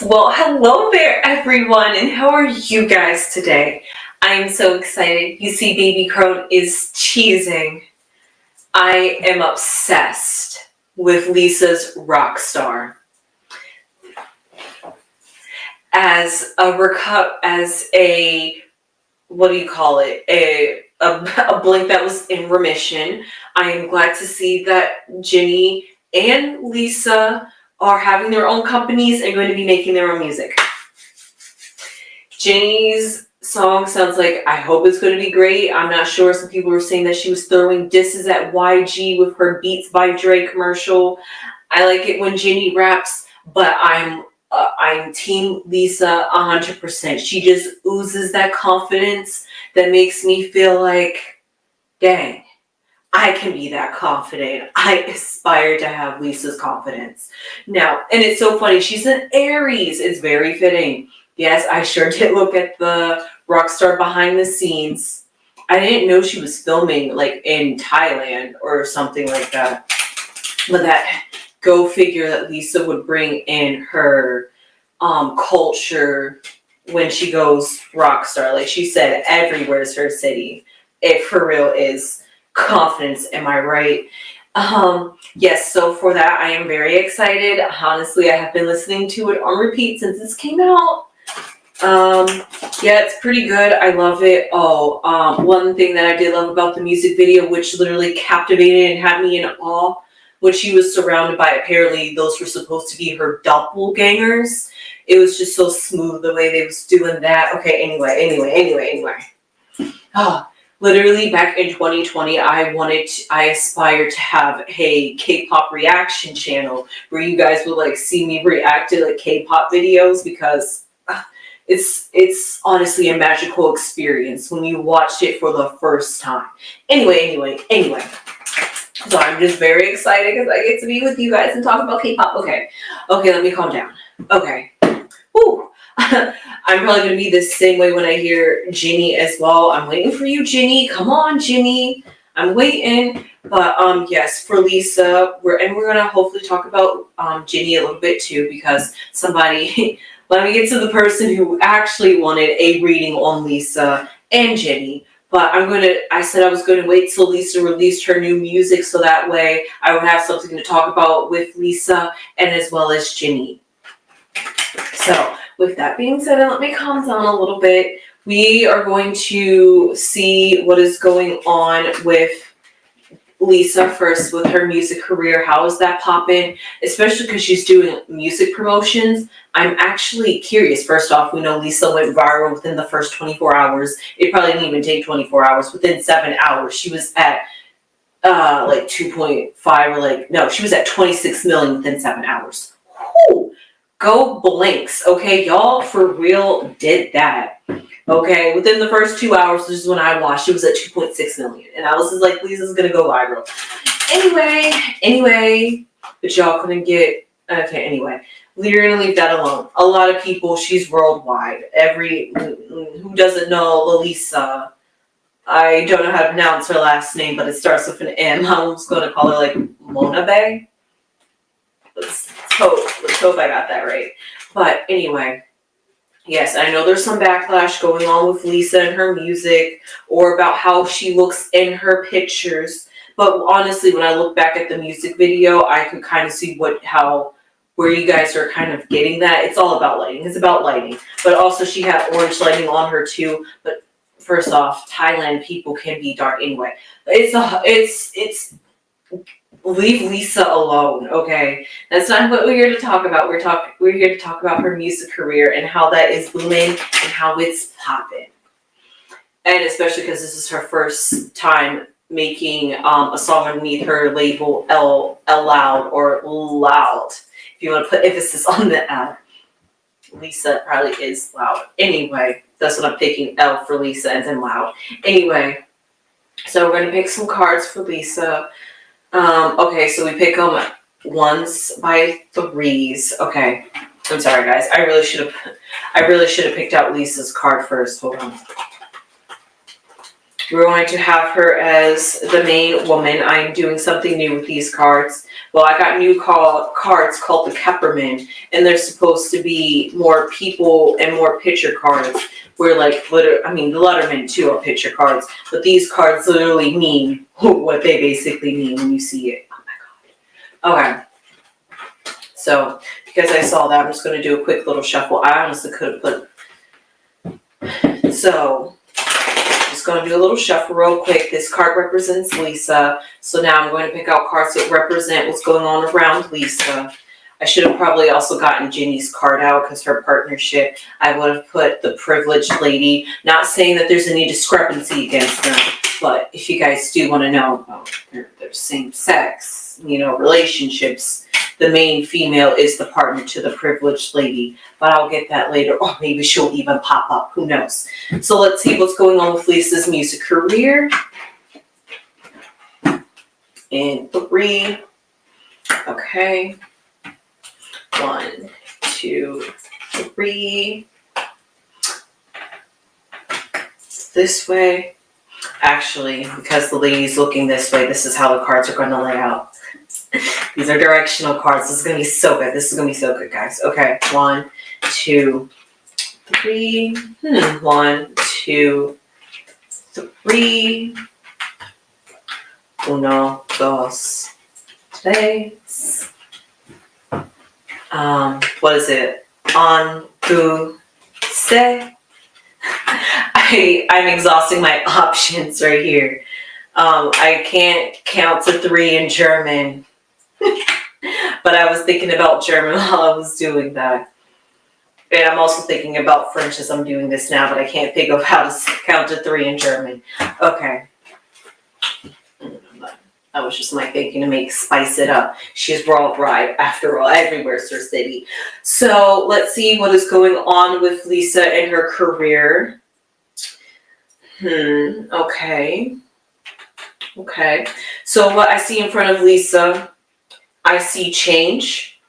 Well, hello there, everyone, and how are you guys today? I am so excited. You see, baby Crone is cheesing. I am obsessed with Lisa's Rockstar. As a what do you call it? A blink that was in remission. I am glad to see that Jennie and Lisa are having their own companies and going to be making their own music. Jennie's song sounds like, I hope it's going to be great. I'm not sure. Some people were saying that she was throwing disses at YG with her Beats by Dre commercial. I like it when Jennie raps, but I'm team Lisa 100%. She just oozes that confidence that makes me feel like, dang, I can be that confident. I aspire to have Lisa's confidence. Now, and it's so funny, she's an Aries. It's very fitting. Yes, I sure did look at the Rockstar behind the scenes. I didn't know she was filming like in Thailand or something like that. But that go figure that Lisa would bring in her culture when she goes Rockstar. Like she said, everywhere's her city. It for real is confidence. Am I right? Yes, so for that, I am very excited. Honestly, I have been listening to it on repeat since this came out. Yeah, it's pretty good. I love it. One thing that I did love about the music video, which literally captivated and had me in awe, when she was surrounded by, apparently those were supposed to be her doppelgangers. It was just so smooth the way they was doing that. Okay, anyway. Literally back in 2020, I aspired to have a K-pop reaction channel where you guys would like see me react to like K-pop videos, because it's honestly a magical experience when you watch it for the first time. Anyway. So I'm just very excited because I get to be with you guys and talk about K-pop. Okay, let me calm down. Okay. Woo. I'm probably going to be the same way when I hear Jennie as well. I'm waiting for you, Jennie. Come on, Jennie. I'm waiting. But yes, for Lisa, we're going to hopefully talk about Jennie a little bit too, because somebody, let me get to the person who actually wanted a reading on Lisa and Jennie. But I said I was going to wait till Lisa released her new music, so that way I would have something to talk about with Lisa and as well as Jennie. So with that being said, let me calm down a little bit. We are going to see what is going on with Lisa first with her music career. How is that popping? Especially because she's doing music promotions. I'm actually curious. First off, we know Lisa went viral within the first 24 hours. It probably didn't even take 24 hours. Within 7 hours, she was at like 2.5 or like, no, she was at 26 million within 7 hours. Whew. Go blinks, okay? Y'all for real did that. Okay, within the first 2 hours, this is when I watched, it was at 2.6 million. And I was just like, Lisa's gonna go viral. Anyway, but y'all couldn't get, okay, anyway. We're gonna leave that alone. A lot of people, she's worldwide. Who doesn't know Lalisa? I don't know how to pronounce her last name, but it starts with an M. I'm just gonna call her like Mona Bay. Let's hope I got that right. But anyway, yes, I know there's some backlash going on with Lisa and her music, or about how she looks in her pictures. But honestly, when I look back at the music video, I could kind of see where you guys are kind of getting that. It's all about lighting. It's about lighting. But also she had orange lighting on her too. But first off, Thailand people can be dark anyway. It's leave Lisa alone, okay? That's not what we're here to talk about. We're here to talk about her music career and how that is booming and how it's popping. And especially because this is her first time making a song underneath her label Loud or Loud. If you want to put emphasis on the L. Lisa probably is loud. Anyway, that's what I'm picking, L for Lisa and then Loud. Anyway, so we're going to pick some cards for Lisa. Okay, so we pick them 1s by 3s. Okay, I'm sorry guys. I really should have picked out Lisa's card first. Hold on. We're going to have her as the main woman. I'm doing something new with these cards. Well, I got new cards called the Kepperman, and they're supposed to be more people and more picture cards. Where like, the Letterman too are picture cards, but these cards literally mean what they basically mean when you see it. Oh my god. Okay. So, because I saw that, I'm just going to do a quick little shuffle. I honestly could have put... So, just going to do a little shuffle real quick. This card represents Lisa. So now I'm going to pick out cards that represent what's going on around Lisa. I should have probably also gotten Jennie's card out because her partnership, I would have put the privileged lady. Not saying that there's any discrepancy against them, but if you guys do want to know about their same sex, relationships, the main female is the partner to the privileged lady. But I'll get that later. Or maybe she'll even pop up. Who knows? So let's see what's going on with Lisa's music career. And 3. Okay. 1, 2, 3. This way. Actually, because the lady's looking this way, this is how the cards are going to lay out. These are directional cards. This is going to be so good. This is going to be so good, guys. Okay. 1, 2, 3. 1, 2, 3. 1, 2, 3. What is it? Un, deux, c'est. I'm exhausting my options right here. I can't count to 3 in German. But I was thinking about German while I was doing that. And I'm also thinking about French as I'm doing this now, but I can't think of how to count to 3 in German. Okay. That was just my thinking to spice it up. She's worldwide, after all, everywhere's her city. So let's see what is going on with Lisa and her career. Okay. Okay. So what I see in front of Lisa, I see change.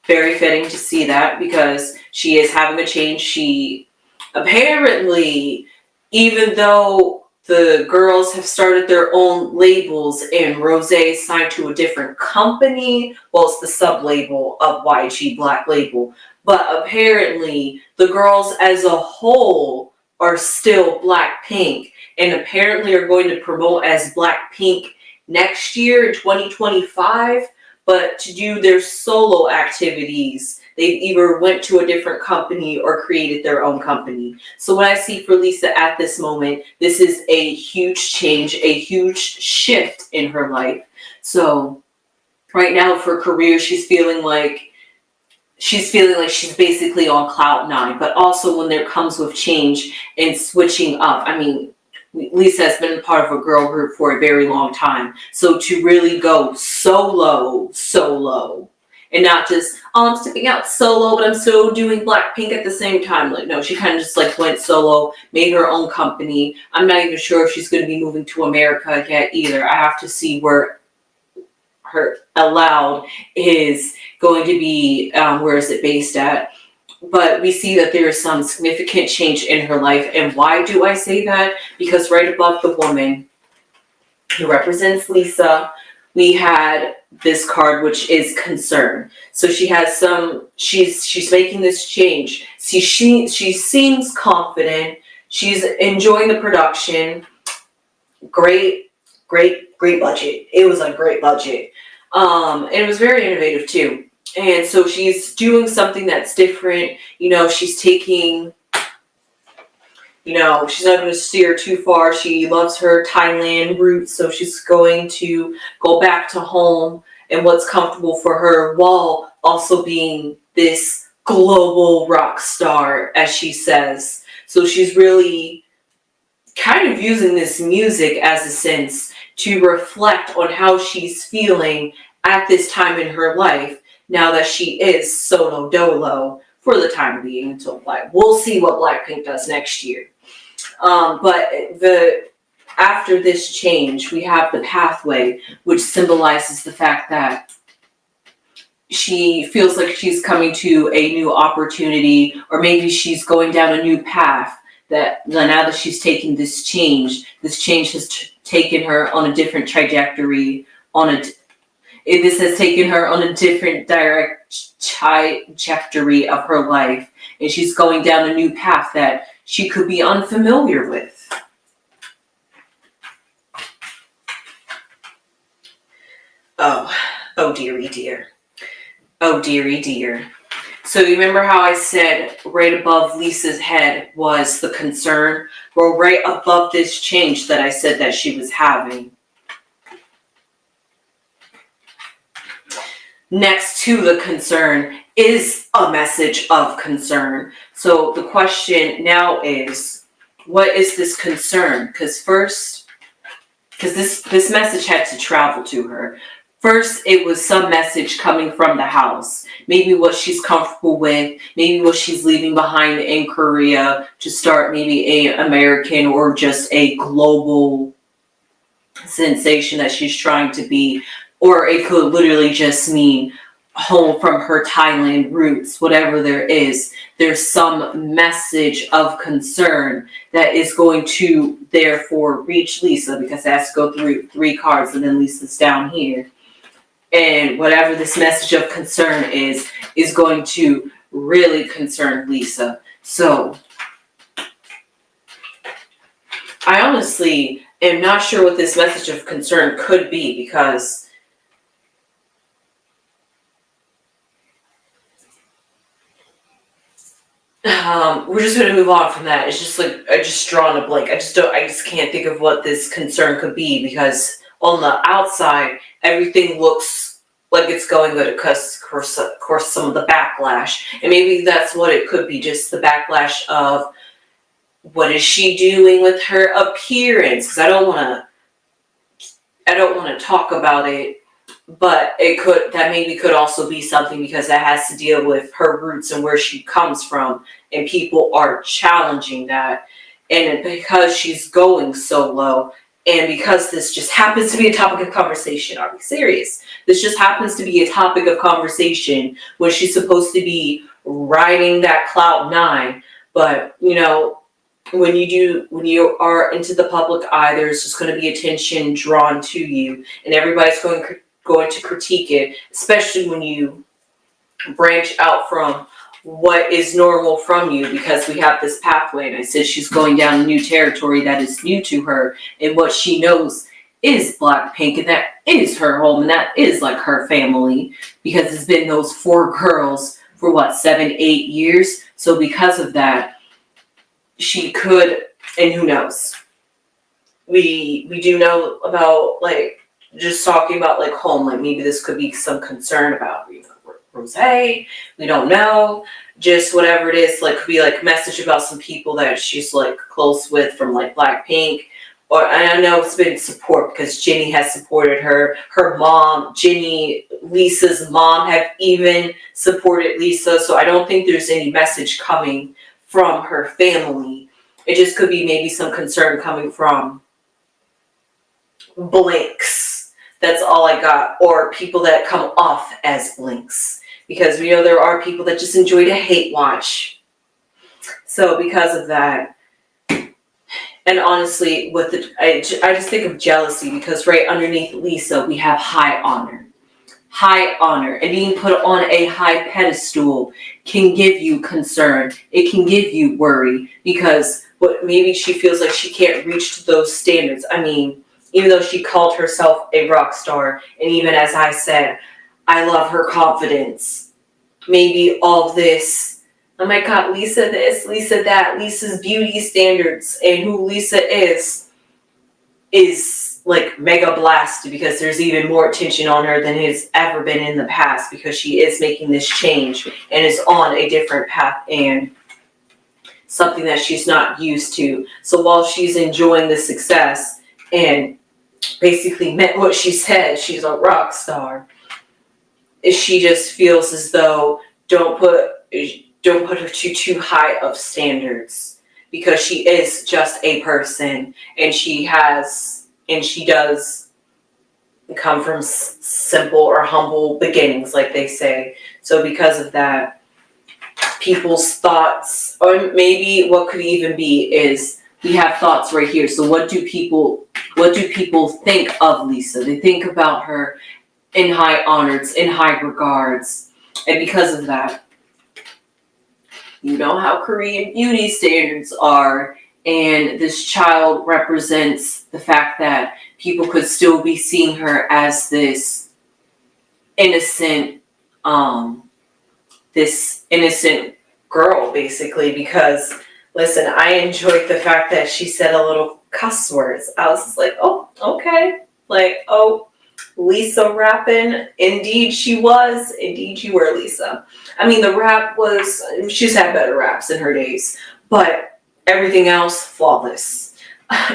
Very fitting to see that because she is having a change. She apparently, even though the girls have started their own labels and Rosé signed to a different company. Well, it's the sub-label of YG Black Label. But apparently, the girls as a whole are still Blackpink. And apparently are going to promote as Blackpink next year in 2025. But to do their solo activities, they either went to a different company or created their own company. So what I see for Lisa at this moment, this is a huge change, a huge shift in her life. So right now for career, she's feeling like she's basically on cloud 9. But also when there comes with change and switching up, Lisa has been part of a girl group for a very long time. So to really go solo, and not just, I'm stepping out solo, but I'm still doing Blackpink at the same time. Like, no, she kind of just went solo, made her own company. I'm not even sure if she's going to be moving to America yet either. I have to see where her Aloud is going to be, where is it based at. But we see that there is some significant change in her life. And why do I say that? Because right above the woman who represents Lisa, we had this card, which is concern. So she has she's making this change. See, she seems confident. She's enjoying the production. Great budget. It was a great budget. And it was very innovative too. And so she's doing something that's different. She's taking, she's not going to steer too far. She loves her Thailand roots, so she's going to go back to home and what's comfortable for her while also being this global rock star, as she says. So she's really kind of using this music as a sense to reflect on how she's feeling at this time in her life, now that she is solo dolo for the time being until we'll see what Blackpink does next year. But after this change, we have the pathway, which symbolizes the fact that she feels like she's coming to a new opportunity, or maybe she's going down a new path that now that she's taken this change has taken her on a different trajectory, this has taken her on a different trajectory of her life, and she's going down a new path that she could be unfamiliar with. Oh dearie dear. Oh dearie dear. So you remember how I said right above Lisa's head was the concern? Well, right above this change that I said that she was having, next to the concern is a message of concern. So the question now is, what is this concern? Because this message had to travel to her. First, it was some message coming from the house. Maybe what she's comfortable with, maybe what she's leaving behind in Korea to start maybe an American or just a global sensation that she's trying to be. Or it could literally just mean home from her Thailand roots, whatever there is. There's some message of concern that is going to therefore reach Lisa, because it has to go through 3 cards and then Lisa's down here. And whatever this message of concern is going to really concern Lisa. So I honestly am not sure what this message of concern could be, because we're just going to move on from that. It's just like, I just drawn a blank. I just can't think of what this concern could be, because on the outside, everything looks like it's going good, because of course some of the backlash, and maybe that's what it could be, just the backlash of what is she doing with her appearance, because I don't want to talk about it, but that maybe could also be something, because that has to deal with her roots and where she comes from, and people are challenging that, and because she's going so low, and because this just happens to be a topic of conversation. Are we serious? This just happens to be a topic of conversation when she's supposed to be riding that cloud 9. But, you know, when you are into the public eye, there's just going to be attention drawn to you, and everybody's going to critique it, especially when you branch out from what is normal from you, because we have this pathway, and I said she's going down a new territory that is new to her, and what she knows is Blackpink, and that is her home, and that is like her family, because it's been those 4 girls for 7-8 years. So because of that, she could, and who knows, we do know about, like, just talking about like home, like maybe this could be some concern about, you know, Rose, we don't know, just whatever it is, like could be like message about some people that she's like close with from like Blackpink, or I know it's been support, because Jennie has supported her mom, Jennie, Lisa's mom, have even supported Lisa, so I don't think there's any message coming from her family. It just could be maybe some concern coming from blinks. That's all I got, or people that come off as blinks, because we know there are people that just enjoy to hate watch. So because of that, and honestly, I just think of jealousy, because right underneath Lisa we have high honor, and being put on a high pedestal can give you concern. It can give you worry, because maybe she feels like she can't reach to those standards. I mean, even though she called herself a rock star, and even as I said, I love her confidence. Maybe all this, oh my God, Lisa this, Lisa that, Lisa's beauty standards, and who Lisa is like mega blasted, because there's even more attention on her than has ever been in the past, because she is making this change and is on a different path and something that she's not used to. So while she's enjoying the success and basically meant what she said, she's a rock star, she just feels as though don't put her to too high of standards, because she is just a person, and she does come from simple or humble beginnings, like they say. So because of that, people's thoughts, or maybe what could even be is we have thoughts right here. So what do people think of Lisa? They think about her in high honors, in high regards. And because of that, you know how Korean beauty standards are, and this child represents the fact that people could still be seeing her as this innocent girl, basically, because listen, I enjoyed the fact that she said a little cuss words. I was just like, oh, okay. Like, oh, Lisa rapping. Indeed she was. Indeed you were, Lisa. I mean, the rap was, she's had better raps in her days, but everything else, flawless,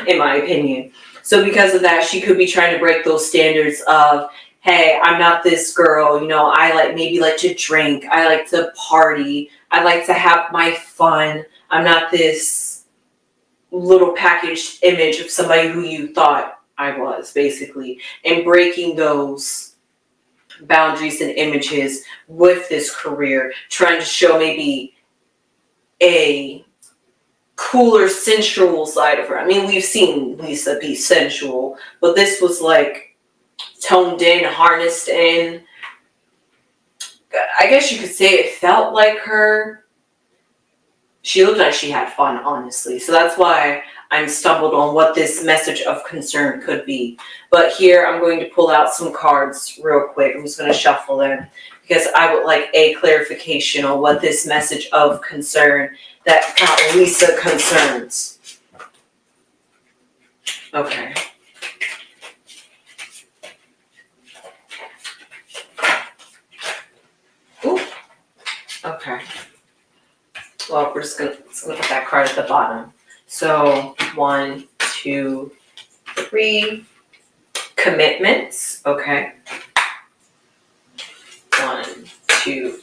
in my opinion. So because of that, she could be trying to break those standards of, hey, I'm not this girl, you know, I like to drink, I like to party, I like to have my fun. I'm not this little packaged image of somebody who you thought I was, basically. And breaking those boundaries and images with this career, trying to show maybe a cooler, sensual side of her. I mean, we've seen Lisa be sensual, but this was like toned in, harnessed in. I guess you could say it felt like her. She looked like she had fun, honestly. So that's why I'm stumbled on what this message of concern could be. But here I'm going to pull out some cards real quick. I'm just going to shuffle them because I would like a clarification on what this message of concern that got Lisa concerns. Okay. Ooh. Okay. Well, we're just gonna put that card at the bottom. So 1, 2, 3. Commitments. Okay. 1, 2,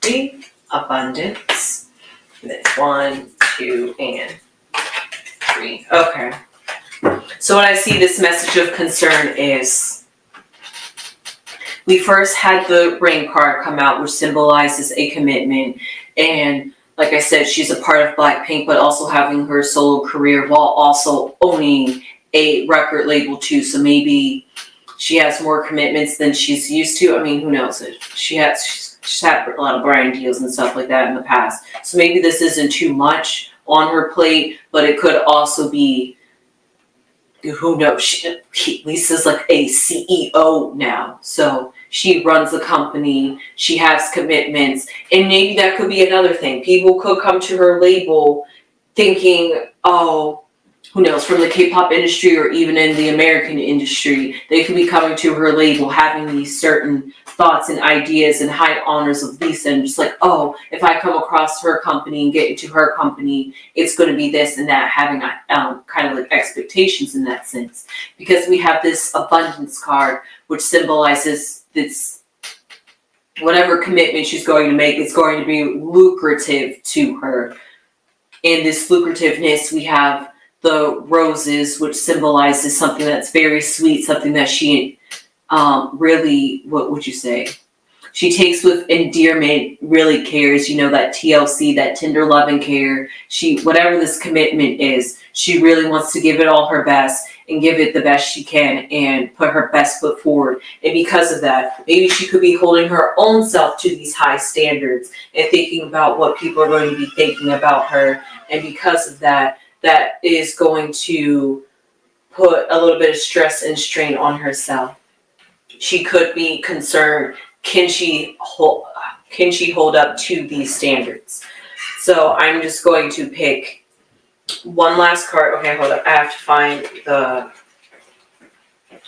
3. Abundance. And then 1, 2, and 3. Okay. So what I see this message of concern is, we first had the Rain card come out, which symbolizes a commitment. And like I said, she's a part of Blackpink, but also having her solo career while also owning a record label too. So maybe she has more commitments than she's used to. I mean, who knows? She's had a lot of brand deals and stuff like that in the past. So maybe this isn't too much on her plate, but it could also be, who knows? Lisa's like a CEO now. So she runs the company, she has commitments, and maybe that could be another thing. People could come to her label thinking, oh, who knows, from the K-pop industry or even in the American industry, they could be coming to her label having these certain thoughts and ideas and high honors of Lisa, and just like, oh, if I come across her company and get into her company, it's going to be this and that, having kind of like expectations in that sense. Because we have this abundance card, which symbolizes this, whatever commitment she's going to make, it's going to be lucrative to her. And this lucrativeness, we have the roses, which symbolizes something that's very sweet, something that she really, what would you say? She takes with endearment, really cares, you know, that TLC, that tender love and care. Whatever this commitment is, she really wants to give it all her best and give it the best she can and put her best foot forward. And because of that, maybe she could be holding her own self to these high standards and thinking about what people are going to be thinking about her. And because of that, that is going to put a little bit of stress and strain on herself. She could be concerned, can she hold up to these standards? So I'm just going to pick one last card. Okay, hold up. I have to find the,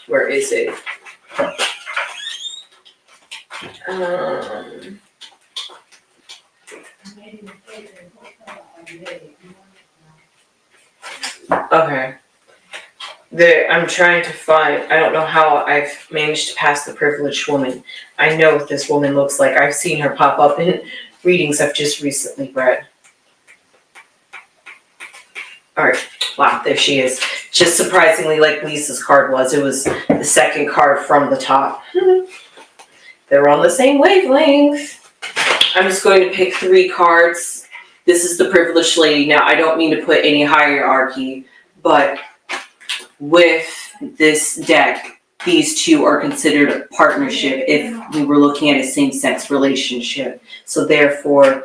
where is it? Okay. I'm trying to find, I don't know how I've managed to pass the privileged woman. I know what this woman looks like. I've seen her pop up in readings I've just recently read. Alright, wow, there she is. Just surprisingly like Lisa's card was. It was the second card from the top. They're on the same wavelength. I'm just going to pick 3 cards. This is the privileged lady. Now, I don't mean to put any hierarchy, but with this deck, these 2 are considered a partnership if we were looking at a same-sex relationship. So therefore,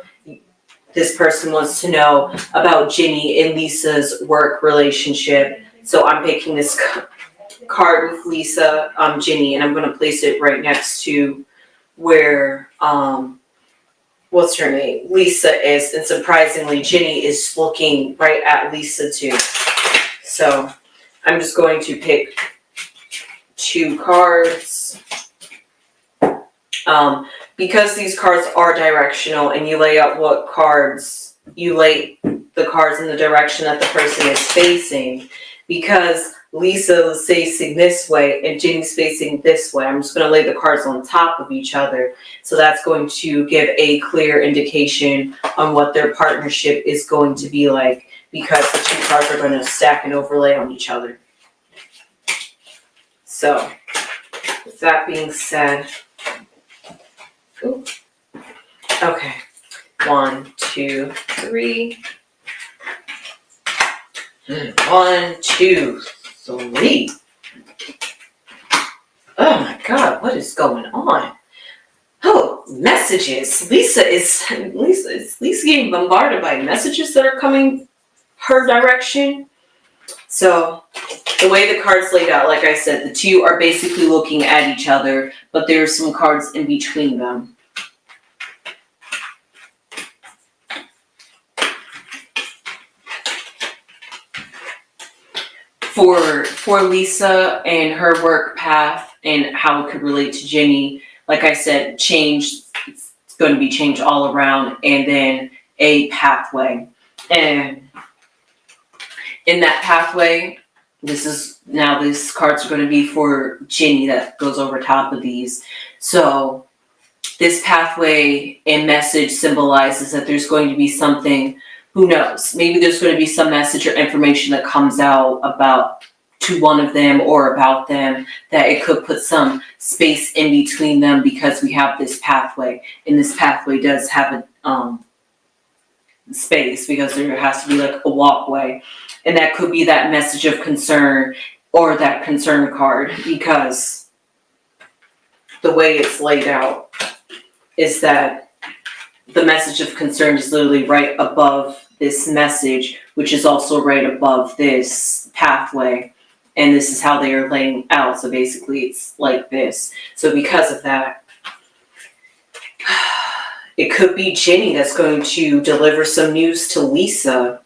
this person wants to know about Jennie and Lisa's work relationship. So I'm picking this card with Lisa, Jennie, and I'm going to place it right next to where, what's her name? Lisa is. And surprisingly, Jennie is looking right at Lisa too. So I'm just going to pick 2 cards. Because these cards are directional and you lay out what cards, you lay the cards in the direction that the person is facing. Because Lisa is facing this way and Jennie's facing this way, I'm just going to lay the cards on top of each other. So that's going to give a clear indication on what their partnership is going to be like, because the 2 cards are going to stack and overlay on each other. So, with that being said, ooh, okay, 1, 2, 3. 1, 2, 3. Oh my God, what is going on? Oh, messages. Lisa is getting bombarded by messages that are coming her direction. So the way the cards laid out, like I said, the 2 are basically looking at each other, but there are some cards in between them. For Lisa and her work path and how it could relate to Jennie, like I said, it's going to be changed all around, and then a pathway. And in that pathway, these cards are going to be for Jennie that goes over top of these. So this pathway and message symbolizes that there's going to be something. Who knows? Maybe there's going to be some message or information that comes out about to one of them or about them, that it could put some space in between them, because we have this pathway, and this pathway does have a space, because there has to be like a walkway, and that could be that message of concern or that concern card, because the way it's laid out is that the message of concern is literally right above this message, which is also right above this pathway. And this is how they are laying out. So basically it's like this. So because of that, it could be Jennie that's going to deliver some news to Lisa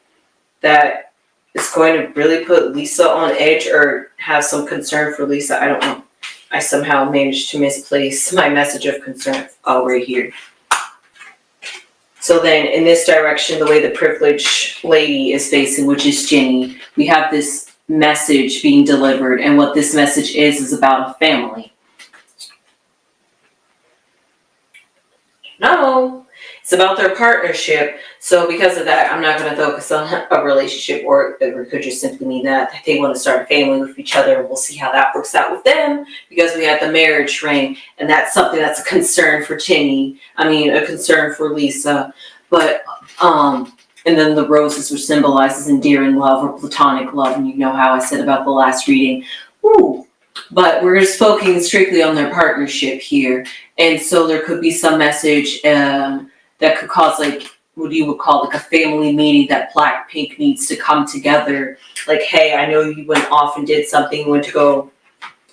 that is going to really put Lisa on edge, or have some concern for Lisa. I don't know. I somehow managed to misplace my message of concern. Oh, right here. So then in this direction, the way the privileged lady is facing, which is Jennie, we have this message being delivered, and what this message is about a family. No, it's about their partnership. So because of that, I'm not going to focus on a relationship, or it could just simply mean that they want to start a family with each other, and we'll see how that works out with them, because we have the marriage ring, and that's something that's a concern for Jennie. A concern for Lisa. But and then the roses, which symbolizes endearing love or platonic love, and you know how I said about the last reading. Ooh. But we're just focusing strictly on their partnership here. And so there could be some message that could cause, like, what you would call like a family meeting, that Blackpink needs to come together. Like, hey, I know you went off and did something, you went to go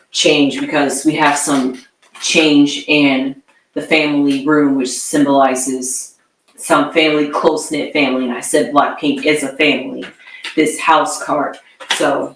change, because we have some change in the family room, which symbolizes some family, close-knit family. And I said Blackpink is a family, this house card. So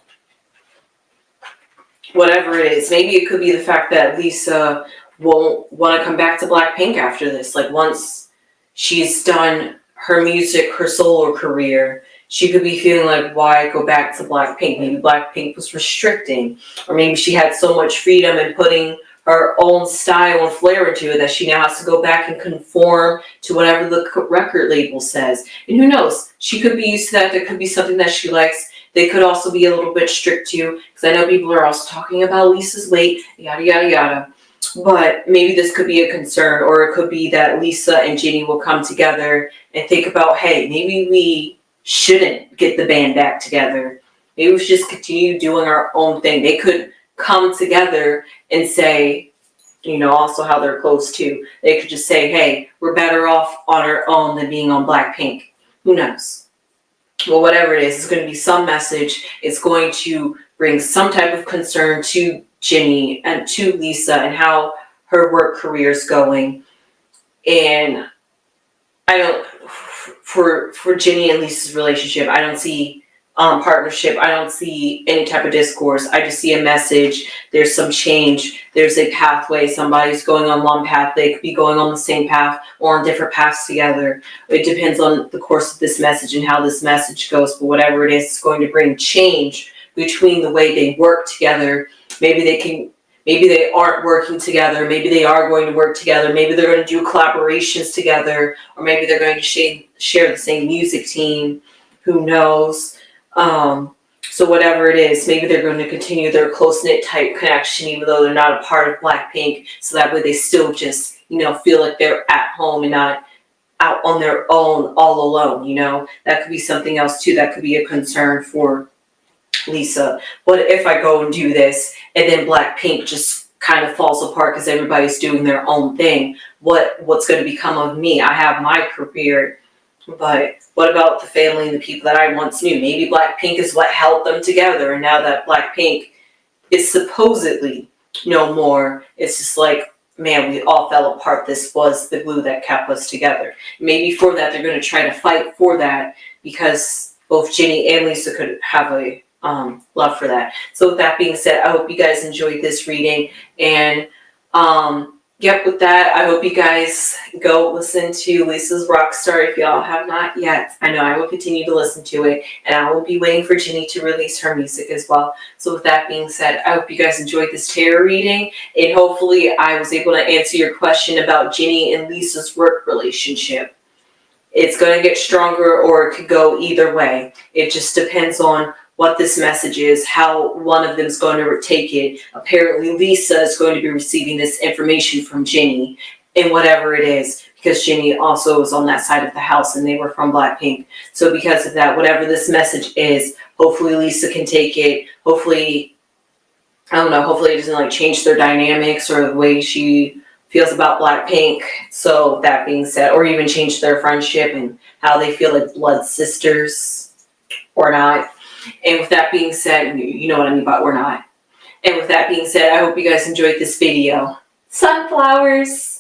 whatever it is, maybe it could be the fact that Lisa won't want to come back to Blackpink after this. Like, once she's done her music, her solo career, she could be feeling like, why go back to Blackpink? Maybe Blackpink was restricting, or maybe she had so much freedom in putting her own style and flair into it that she now has to go back and conform to whatever the record label says. And who knows? She could be used to that. There could be something that she likes. They could also be a little bit strict too, because I know people are also talking about Lisa's weight, yada, yada, yada. But maybe this could be a concern, or it could be that Lisa and Jennie will come together and think about, hey, maybe we shouldn't get the band back together. Maybe we should just continue doing our own thing. They could come together and say, also how they're close to. They could just say, hey, we're better off on our own than being on Blackpink. Who knows? Well, whatever it is, it's going to be some message. It's going to bring some type of concern to Jennie and to Lisa and how her work career is going. And I don't, for Jennie and Lisa's relationship, I don't see partnership. I don't see any type of discourse. I just see a message. There's some change. There's a pathway. Somebody's going on one path. They could be going on the same path or on different paths together. It depends on the course of this message and how this message goes. But whatever it is, it's going to bring change between the way they work together. Maybe they aren't working together. Maybe they are going to work together. Maybe they're going to do collaborations together, or maybe they're going to share the same music team. Who knows? So whatever it is, maybe they're going to continue their close-knit type connection, even though they're not a part of Blackpink. So that way they still just, feel like they're at home and not out on their own, all alone. That could be something else too. That could be a concern for Lisa. What if I go and do this and then Blackpink just kind of falls apart because everybody's doing their own thing? What's going to become of me? I have my career, but what about the family and the people that I once knew? Maybe Blackpink is what held them together, and now that Blackpink is supposedly no more, it's just like, man, we all fell apart. This was the glue that kept us together. Maybe for that, they're going to try to fight for that, because both Jennie and Lisa could have a love for that. So with that being said, I hope you guys enjoyed this reading, and with that, I hope you guys go listen to Lisa's Rockstar if y'all have not yet. I know I will continue to listen to it, and I will be waiting for Jennie to release her music as well. So with that being said, I hope you guys enjoyed this tarot reading, and hopefully I was able to answer your question about Jennie and Lisa's work relationship. It's going to get stronger, or it could go either way. It just depends on what this message is, how one of them is going to take it. Apparently Lisa is going to be receiving this information from Jennie, and whatever it is, because Jennie also was on that side of the house and they were from Blackpink. So because of that, whatever this message is, hopefully Lisa can take it. Hopefully, hopefully it doesn't change their dynamics or the way she feels about Blackpink. So that being said, or even change their friendship and how they feel like blood sisters or not. And with that being said, you know what I mean by or not. And with that being said, I hope you guys enjoyed this video. Sunflowers!